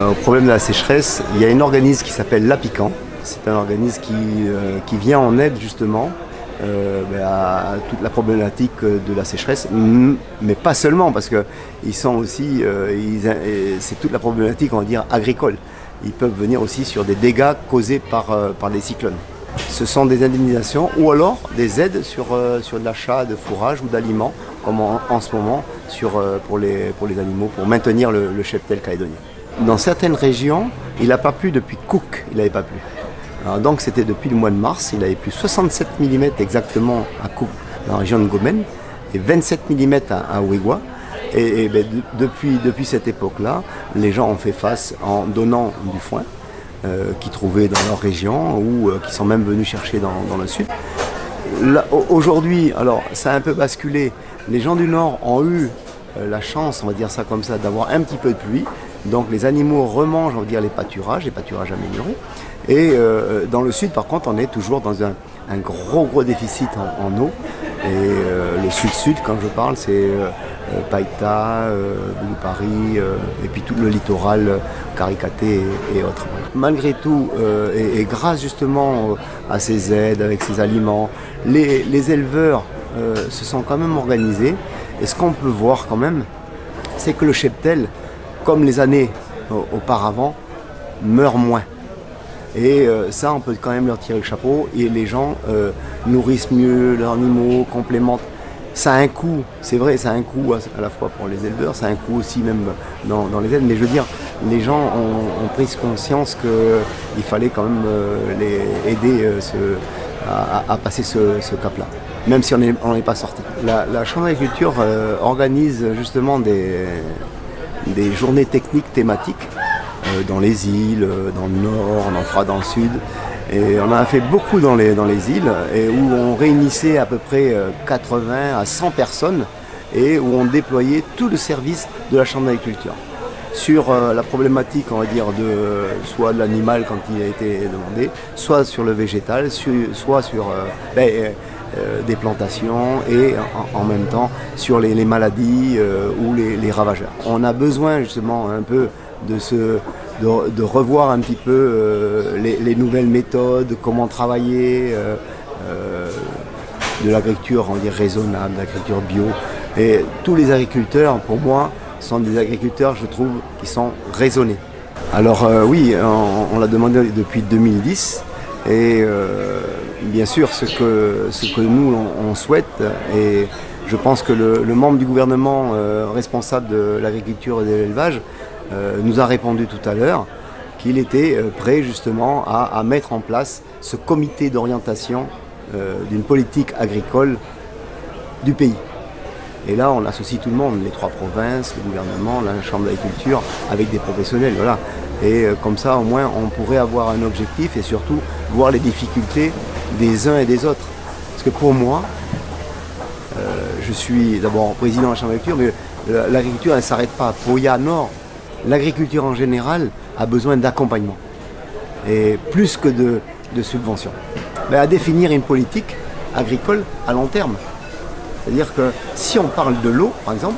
Au problème de la sécheresse, il y a un organisme qui s'appelle l'Apican. C'est un organisme qui vient en aide justement à toute la problématique de la sécheresse, mais pas seulement, parce qu'ils sont aussi, c'est toute la problématique, on va dire, agricole. Ils peuvent venir aussi sur des dégâts causés par des cyclones. Ce sont des indemnisations ou alors des aides sur de l'achat de fourrage ou d'aliments, comme en ce moment pour les animaux, pour maintenir le cheptel calédonien. Dans certaines régions, il n'a pas plu depuis Cook, il n'avait pas plu. Alors donc c'était depuis le mois de mars, il avait plu 67 mm exactement à Cook, dans la région de Gomen, et 27 mm à Ouigoua. Et depuis cette époque-là, les gens ont fait face en donnant du foin qu'ils trouvaient dans leur région ou qui sont même venus chercher dans le sud. Aujourd'hui, alors ça a un peu basculé, les gens du nord ont eu la chance, on va dire ça comme ça, d'avoir un petit peu de pluie. Donc les animaux remangent, on va dire, les pâturages améliorés. Et dans le sud, par contre, on est toujours dans un gros déficit en eau. Et le sud-sud, quand je parle, c'est Païta, Boulou-Paris, et puis tout le littoral, Caricaté et autres. Malgré tout, et grâce justement à ces aides, avec ces aliments, les éleveurs se sont quand même organisés. Et ce qu'on peut voir quand même, c'est que le cheptel, comme les années auparavant, meurt moins. Et ça, on peut quand même leur tirer le chapeau. Et les gens nourrissent mieux leurs animaux, complémentent. Ça a un coût, c'est vrai, ça a un coût à la fois pour les éleveurs, ça a un coût aussi même dans les aides. Mais je veux dire, les gens ont pris conscience qu'il fallait quand même les aider à passer ce cap-là, même si on n'est pas sorti. La Chambre d'agriculture organise justement des journées techniques thématiques dans les îles, dans le nord, on en fera dans le sud. Et on en a fait beaucoup dans les îles, et où on réunissait à peu près 80 à 100 personnes et où on déployait tout le service de la Chambre d'agriculture sur la problématique, on va dire, soit de l'animal quand il a été demandé, soit sur le végétal, soit sur des plantations et en même temps sur les maladies ou les ravageurs. On a besoin justement un peu de revoir un petit peu les nouvelles méthodes, comment travailler, de l'agriculture, on va dire, raisonnable, de l'agriculture bio. Et tous les agriculteurs, pour moi, sont des agriculteurs, je trouve, qui sont raisonnés. Alors oui, on l'a demandé depuis 2010 et bien sûr ce que nous on souhaite, et je pense que le membre du gouvernement responsable de l'agriculture et de l'élevage nous a répondu tout à l'heure qu'il était prêt justement à mettre en place ce comité d'orientation d'une politique agricole du pays. Et là, on associe tout le monde, les trois provinces, le gouvernement, la Chambre d'agriculture, avec des professionnels, voilà. Et comme ça, au moins, on pourrait avoir un objectif et surtout voir les difficultés des uns et des autres. Parce que pour moi, je suis d'abord président de la Chambre d'agriculture, mais l'agriculture, elle ne s'arrête pas à Poya Nord. L'agriculture en général a besoin d'accompagnement, et plus que de subventions. À définir une politique agricole à long terme. C'est-à-dire que si on parle de l'eau, par exemple,